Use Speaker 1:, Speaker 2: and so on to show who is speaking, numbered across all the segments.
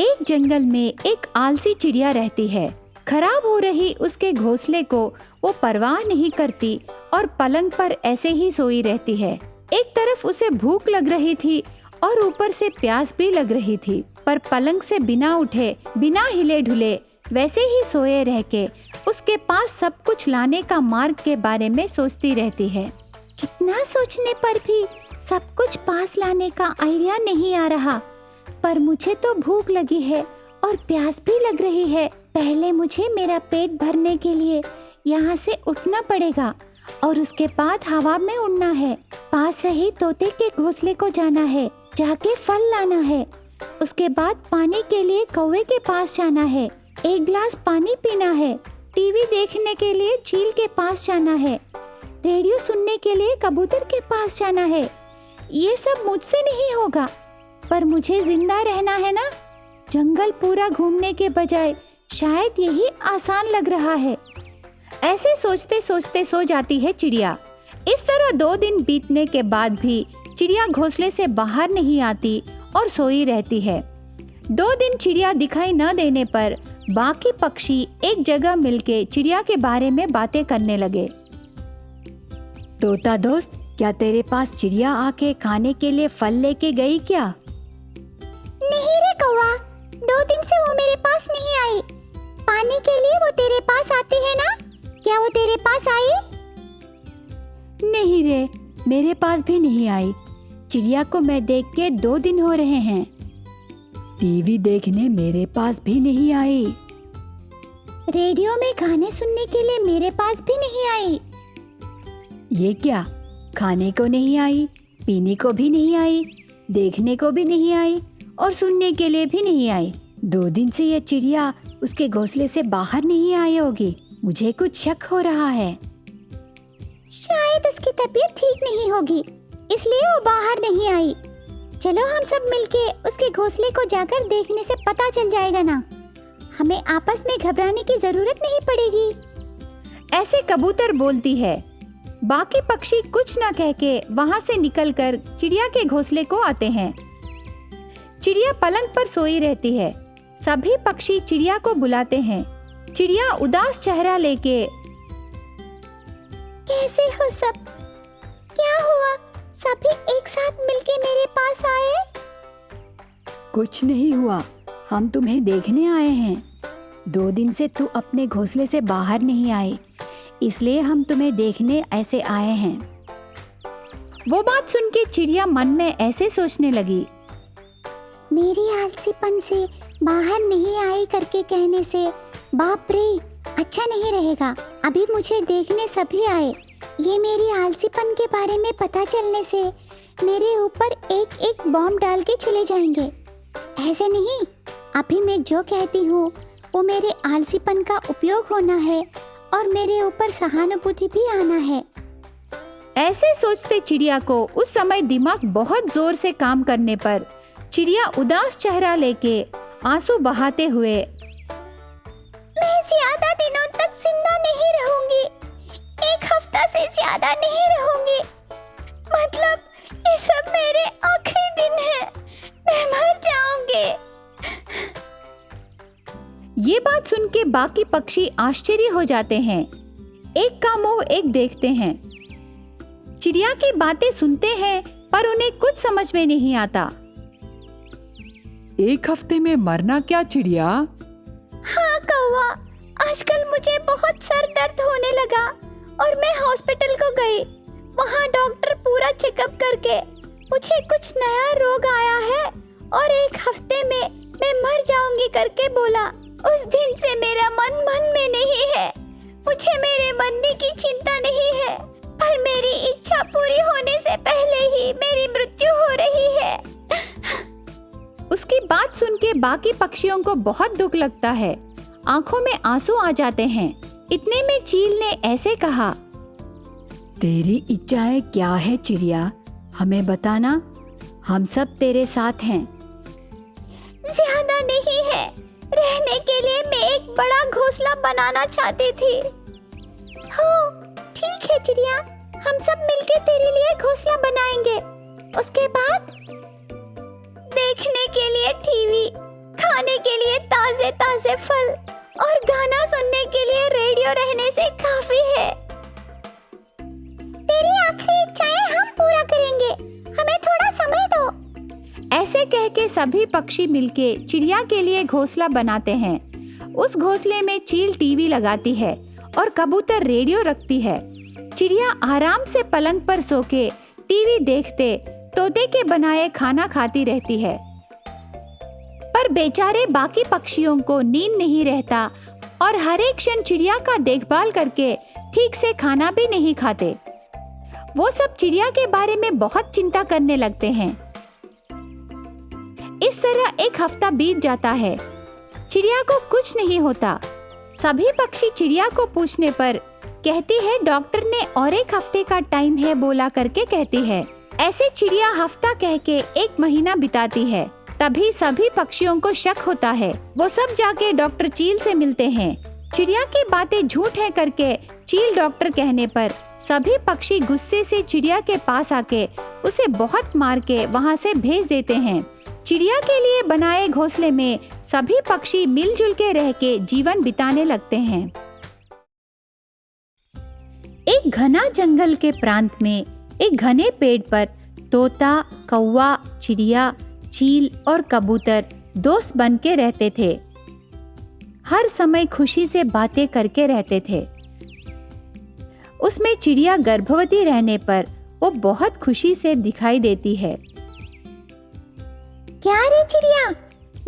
Speaker 1: एक जंगल में एक आलसी चिड़िया रहती है। खराब हो रही उसके घोंसले को वो परवाह नहीं करती और पलंग पर ऐसे ही सोई रहती है। एक तरफ उसे भूख लग रही थी और ऊपर से प्यास भी लग रही थी, पर पलंग से बिना उठे, बिना हिले ढुले वैसे ही सोए रह के उसके पास सब कुछ लाने का मार्ग के बारे में सोचती रहती है। कितना सोचने पर भी सब कुछ पास लाने का आइडिया नहीं आ रहा, पर मुझे तो भूख लगी है और प्यास भी लग रही है। पहले मुझे मेरा पेट भरने के लिए यहाँ से उठना पड़ेगा और उसके बाद हवा में उड़ना है। पास रही तोते के घोंसले को जाना है, जाके फल लाना है। उसके बाद पानी के लिए कौवे के पास जाना है, एक गिलास पानी पीना है। टीवी देखने के लिए चील के पास जाना है, रेडियो सुनने के लिए कबूतर के पास जाना है। ये सब मुझसे नहीं होगा, पर मुझे जिंदा रहना है ना। जंगल पूरा घूमने के बजाय शायद यही आसान लग रहा है। ऐसे सोचते सोचते सो जाती है चिड़िया। इस तरह 2 दिन बीतने के बाद भी चिड़िया घोंसले से बाहर नहीं आती और सोई रहती है। 2 दिन चिड़िया दिखाई न देने पर बाकी पक्षी एक जगह मिलके चिड़िया के बारे में बातें करने लगे। तोता दोस्त, क्या तेरे पास चिड़िया आके खाने के लिए फल लेके गई क्या?
Speaker 2: नहीं रे कौवा, 2 दिन से वो मेरे पास नहीं आई। पानी के लिए वो तेरे पास आती है ना? क्या वो तेरे पास आई?
Speaker 1: नहीं रे, मेरे पास भी नहीं आई। चिड़िया को मैं देख के 2 दिन हो रहे हैं। टीवी देखने मेरे पास भी नहीं आई।
Speaker 2: रेडियो में गाने सुनने के लिए मेरे पास भी नहीं आई।
Speaker 1: ये क्या, खाने को नहीं आई, पीने को भी नहीं आई, देखने को भी नहीं आई और सुनने के लिए भी नहीं आई। 2 दिन से ये चिड़िया उसके घोंसले से बाहर नहीं आई होगी। मुझे कुछ शक हो रहा है।
Speaker 2: शायद उसकी तबीयत ठीक नहीं होगी, इसलिए वो बाहर नहीं आई। चलो हम सब मिलके उसके घोंसले को जाकर देखने से पता चल जाएगा ना। हमें आपस में घबराने की जरूरत नहीं पड़ेगी।
Speaker 1: ऐसे कबूतर बोलती है। बाकी पक्षी कुछ न कह के वहाँ से निकलकर चिड़िया के घोंसले को आते हैं। चिड़िया पलंग पर सोई रहती है। सभी पक्षी चिड़िया को बुलाते हैं। चिड़िया उदास चेहरा लेके,
Speaker 2: कैसे हो सब? क्या हुआ? सभी एक साथ मिलके मेरे पास आए?
Speaker 1: कुछ नहीं हुआ, हम तुम्हें देखने आए हैं। 2 दिन से तू अपने घोंसले से बाहर नहीं आई, इसलिए हम तुम्हें देखने ऐसे आए हैं। वो बात सुन के चिड़िया मन में ऐसे सोचने लगी।
Speaker 2: मेरी आलसीपन से बाहर नहीं आई करके कहने से बाप रे, अच्छा नहीं रहेगा। अभी मुझे देखने सभी आए। ये मेरी आलसीपन के बारे में पता चलने से मेरे ऊपर एक एक बॉम्ब डाल के चले जाएंगे। ऐसे नहीं, अभी मैं जो कहती हूँ वो मेरे आलसीपन का उपयोग होना है और मेरे ऊपर सहानुभूति भी आना है।
Speaker 1: ऐसे सोचते चिड़िया को उस समय दिमाग बहुत जोर से काम करने पर चिड़िया उदास चेहरा लेके आंसू बहाते हुए,
Speaker 2: मैं ज्यादा दिनों तक जिंदा नहीं रहूंगी। 1 हफ्ता से ज्यादा नहीं रहूंगी। मतलब ये सब मेरे आखिरी दिन है। मैं मर जाऊंगी।
Speaker 1: ये बात सुन के बाकी पक्षी आश्चर्य हो जाते हैं। एक का मुंह एक देखते हैं। चिड़िया की बातें सुनते हैं पर उन्हें कुछ समझ में नहीं आता।
Speaker 3: 1 हफ्ते में मरना क्या चिड़िया?
Speaker 2: हाँ कौवा, आजकल मुझे बहुत सर दर्द होने लगा और मैं हॉस्पिटल को गई। वहाँ डॉक्टर पूरा चेकअप करके मुझे कुछ नया रोग आया है और 1 हफ्ते में मैं मर जाऊंगी करके बोला। उस दिन से मेरा मन में नहीं है। मुझे मेरे मरने की चिंता नहीं है, पर मेरी इच्छा पूरी होने से पहले ही मेरी मृत्यु हो रही है।
Speaker 1: उसकी बात सुन के बाकी पक्षियों को बहुत दुख लगता है। आंखों में आंसू आ जाते हैं। इतने में चील ने ऐसे कहा, तेरी इच्छाएं क्या है चिड़िया? हमें बताना, हम सब तेरे साथ हैं।
Speaker 2: ज्यादा नहीं है। रहने के लिए मैं एक बड़ा घोंसला बनाना चाहती थी। हो, ठीक है चिड़िया, हम सब मिलके तेरे लिए घोंसला बनाएंगे। उसके बाद देखने के लिए टीवी, खाने ताजे ताजे फल और गाना सुनने के लिए रेडियो रहने से काफी है। तेरी आखिरी इच्छाएं हम पूरा करेंगे, हमें थोड़ा समय दो।
Speaker 1: ऐसे कह के सभी पक्षी मिलके चिड़िया के लिए घोंसला बनाते हैं। उस घोंसले में चील टीवी लगाती है और कबूतर रेडियो रखती है। चिड़िया आराम से पलंग पर सो के टीवी देखते तोते के बनाए खाना खाती रहती है। पर बेचारे बाकी पक्षियों को नींद नहीं रहता और हर एक क्षण चिड़िया का देखभाल करके ठीक से खाना भी नहीं खाते। वो सब चिड़िया के बारे में बहुत चिंता करने लगते हैं। इस तरह एक हफ्ता बीत जाता है। चिड़िया को कुछ नहीं होता। सभी पक्षी चिड़िया को पूछने पर कहती है डॉक्टर ने और एक हफ्ते का टाइम है बोला करके कहती है। ऐसे चिड़िया हफ्ता कह के एक महीना बिताती है। तभी सभी पक्षियों को शक होता है। वो सब जाके डॉक्टर चील से मिलते हैं। चिड़िया की बातें झूठ है करके चील डॉक्टर कहने पर सभी पक्षी गुस्से से चिड़िया के पास आके उसे बहुत मार के वहाँ से भेज देते हैं। चिड़िया के लिए बनाए घोंसले में सभी पक्षी मिलजुल के रह के जीवन बिताने लगते हैं। एक घना जंगल के प्रांत में एक घने पेड़ पर तोता, कौवा, चिड़िया, चील और कबूतर दोस्त बन के रहते थे। हर समय खुशी से बातें करके रहते थे। उसमें चिड़िया गर्भवती रहने पर वो बहुत खुशी से दिखाई देती है।
Speaker 2: क्या रे चिड़िया,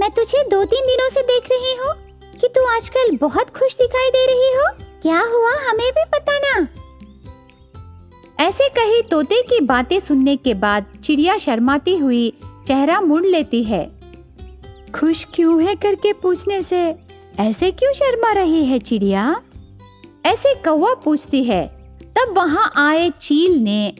Speaker 2: मैं तुझे 2-3 दिनों से देख रही हूँ कि तू आजकल बहुत खुश दिखाई दे रही हो। क्या हुआ, हमें भी पता ना।
Speaker 1: ऐसे कही तोते की बातें सुनने के बाद चिड़िया शर्माती हुई चेहरा मुड़ लेती है। खुश क्यों है करके पूछने से ऐसे क्यों शर्मा रही है चिड़िया? ऐसे कौवा पूछती है। तब वहाँ आए चील ने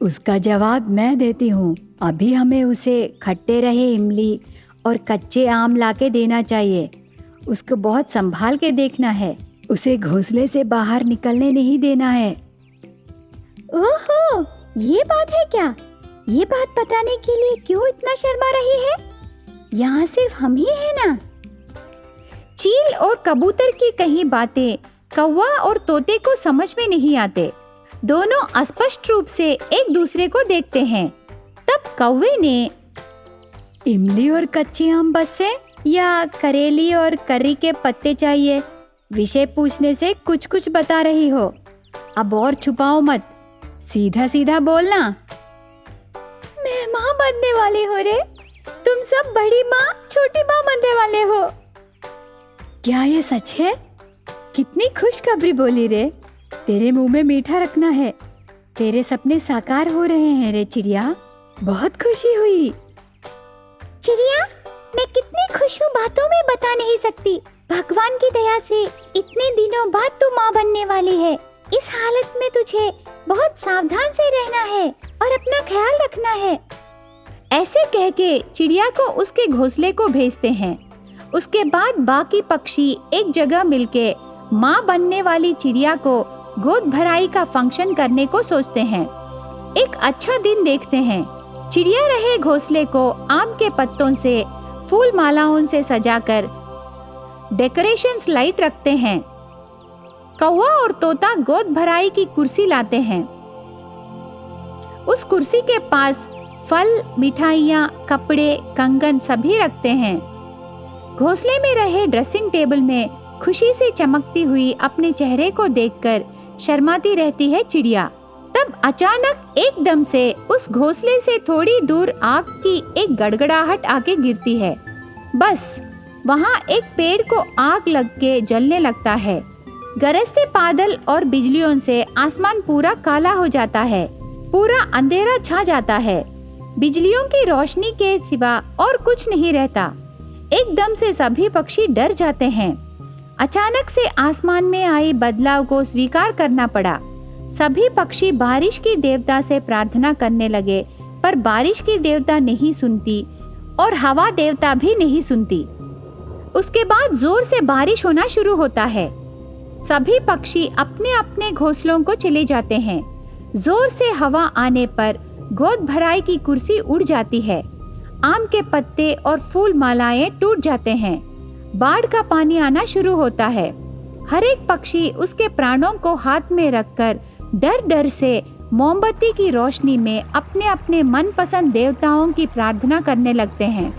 Speaker 1: उसका जवाब मैं देती हूँ। अभी हमें उसे खट्टे रहे इमली और कच्चे आम लाके देना चाहिए। उसको बहुत संभाल के देखना है। उसे घोंसले से बाहर निकलने नहीं देना है।
Speaker 2: ओहो, ये बात है क्या? ये बात बताने के लिए क्यों इतना शर्मा रही है? यहाँ सिर्फ हम ही है ना।
Speaker 1: चील और कबूतर की कही बातें कौवा और तोते को समझ में नहीं आते। दोनों अस्पष्ट रूप से एक दूसरे को देखते हैं। तब कौवे ने इमली और कच्चे आम बस है या करेली और करी के पत्ते चाहिए? विषय पूछने से कुछ कुछ बता रही हो। अब और छुपाओ मत, सीधा सीधा बोलना।
Speaker 2: मैं माँ बनने वाली हूँ रे। तुम सब बड़ी माँ छोटी माँ बनने वाले हो।
Speaker 1: क्या ये सच है? कितनी खुशखबरी बोली रे। तेरे मुंह में मीठा रखना है। तेरे सपने साकार हो रहे हैं रे चिड़िया। बहुत खुशी हुई।
Speaker 2: चिड़िया, मैं कितनी खुश हूँ बातों में बता नहीं सकती। भगवान की दया से इतने दिनों बाद तू माँ बनने वाली है। इस हालत में तुझे बहुत सावधान से रहना है और अपना ख्याल रखना है।
Speaker 1: ऐसे कह के चिड़िया को उसके घोंसले को भेजते हैं। उसके बाद बाकी पक्षी एक जगह मिलके माँ बनने वाली चिड़िया को गोद भराई का फंक्शन करने को सोचते हैं। एक अच्छा दिन देखते हैं। चिड़िया रहे घोंसले को आम के पत्तों से, फूल मालाओं से सजाकर डेकोरेशंस लाइट रखते हैं। कौवा और तोता गोद भराई की कुर्सी लाते हैं। उस कुर्सी के पास फल, मिठाइयाँ, कपड़े, कंगन सभी रखते हैं। घोंसले में रहे ड्रेसिंग टेबल में खुशी से चमकती हुई अपने चेहरे को देखकर शर्माती रहती है चिड़िया। तब अचानक एकदम से उस घोंसले से थोड़ी दूर आग की एक गड़गड़ाहट आके गिरती है। बस वहाँ एक पेड़ को आग लग के जलने लगता है। गरजते बादल और बिजलियों से आसमान पूरा काला हो जाता है। पूरा अंधेरा छा जाता है। बिजलियों की रोशनी के सिवा और कुछ नहीं रहता। एकदम से सभी पक्षी डर जाते हैं। अचानक से आसमान में आए बदलाव को स्वीकार करना पड़ा। सभी पक्षी बारिश के देवता से प्रार्थना करने लगे, पर बारिश की देवता नहीं सुनती और हवा देवता भी नहीं सुनती। उसके बाद जोर से बारिश होना शुरू होता है। सभी पक्षी अपने अपने घोंसलों को चले जाते हैं। जोर से हवा आने पर गोद भराई की कुर्सी उड़ जाती है। आम के पत्ते और फूल मालाएं टूट जाते हैं। बाढ़ का पानी आना शुरू होता है। हर एक पक्षी उसके प्राणों को हाथ में रखकर डर डर से मोमबत्ती की रोशनी में अपने अपने मनपसंद देवताओं की प्रार्थना करने लगते हैं।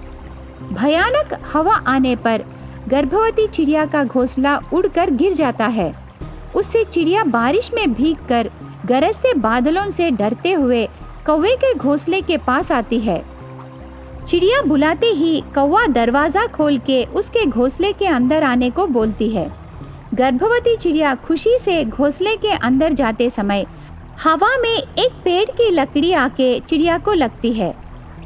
Speaker 1: भयानक हवा आने पर गर्भवती चिड़िया का घोंसला उड़कर गिर जाता है। उससे चिड़िया बारिश में भीगकर गरजते बादलों से डरते हुए कौवे के घोंसले के पास आती है। चिड़िया बुलाते ही कौवा दरवाजा खोल के उसके घोंसले के अंदर आने को बोलती है। गर्भवती चिड़िया खुशी से घोंसले के अंदर जाते समय हवा में एक पेड़ की लकड़ी आके चिड़िया को लगती है।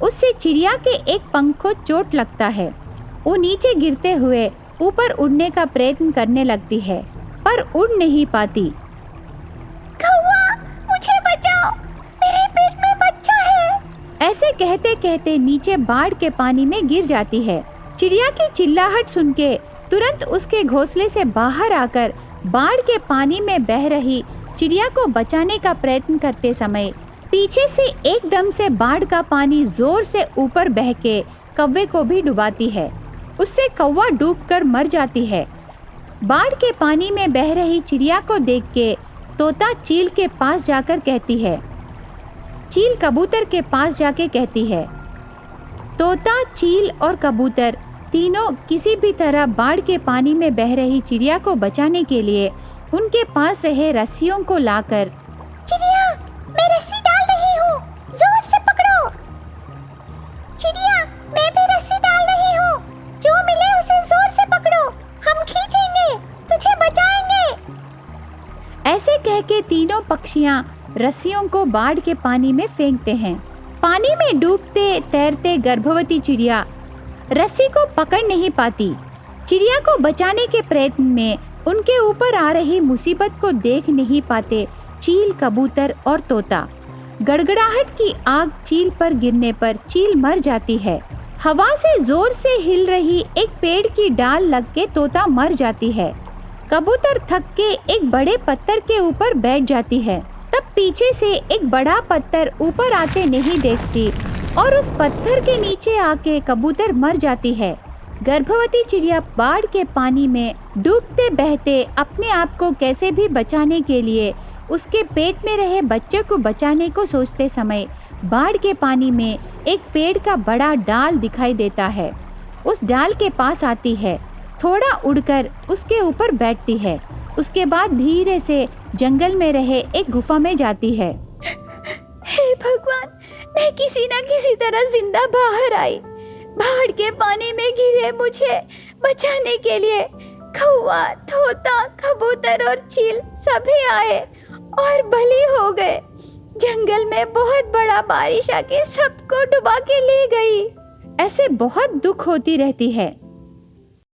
Speaker 1: उससे चिड़िया के एक पंख को चोट लगता है। वो नीचे गिरते हुए ऊपर उड़ने का प्रयत्न करने लगती है, पर उड़ नहीं पाती।
Speaker 2: कौवा, मुझे बचाओ, मेरे पेट में बच्चा है।
Speaker 1: ऐसे कहते कहते नीचे बाढ़ के पानी में गिर जाती है। चिड़िया की चिल्लाहट सुन के तुरंत उसके घोंसले से बाहर आकर बाढ़ के पानी में बह रही चिड़िया को बचाने का प्रयत्न करते समय पीछे से एकदम से बाढ़ का पानी जोर से ऊपर बह के कौवे को भी डुबाती है। उससे कौवा डूबकर मर जाती है। बाढ़ के पानी में बह रही चिड़िया को देख के तोता चील के पास जाकर कहती है। चील कबूतर के पास जाके कहती है। तोता, चील और कबूतर तीनों किसी भी तरह बाढ़ के पानी में बह रही चिड़िया को बचाने के लिए उनके पास रहे रस्सियों को लाकर,
Speaker 2: चिड़िया, मैं रस्सी डाल रही हूँ, जोर से पकड़ो। चिड़िया, मैं भी रस्सी डाल रही हूँ, जो मिले उसे जोर से पकड़ो, हम खींचेंगे, तुझे बचाएंगे।
Speaker 1: ऐसे कह के तीनों पक्षियां रस्सियों को बाढ़ के पानी में फेंकते हैं। पानी में डूबते तैरते गर्भवती चिड़िया रस्सी को पकड़ नहीं पाती। चिड़िया को बचाने के प्रयत्न में उनके ऊपर आ रही मुसीबत को देख नहीं पाते चील, कबूतर और तोता। गड़गड़ाहट की आग चील पर गिरने पर चील मर जाती है। हवा से जोर से हिल रही एक पेड़ की डाल लग के तोता मर जाती है। कबूतर थक के एक बड़े पत्थर के ऊपर बैठ जाती है। तब पीछे से एक बड़ा पत्थर ऊपर आते नहीं देखती और उस पत्थर के नीचे आके कबूतर मर जाती है। गर्भवती चिड़िया बाढ़ के पानी में डूबते बहते अपने आप को कैसे भी बचाने के लिए उसके पेट में रहे बच्चे को बचाने को सोचते समय बाढ़ के पानी में एक पेड़ का बड़ा डाल दिखाई देता है। उस डाल के पास आती है, थोड़ा उड़कर उसके ऊपर बैठती है। उसके बाद धीरे से जंगल में रहे एक गुफा में जाती है।
Speaker 2: हे भगवान, मैं किसी न किसी तरह जिंदा बाहर आई। बाढ़ के पानी में घिरे मुझे बचाने के लिए कौवा, तोता, कबूतर और चील सभी आए और बलि हो गए। जंगल में बहुत बड़ा बारिश आके सबको डुबा के ले गई।
Speaker 1: ऐसे बहुत दुख होती रहती है।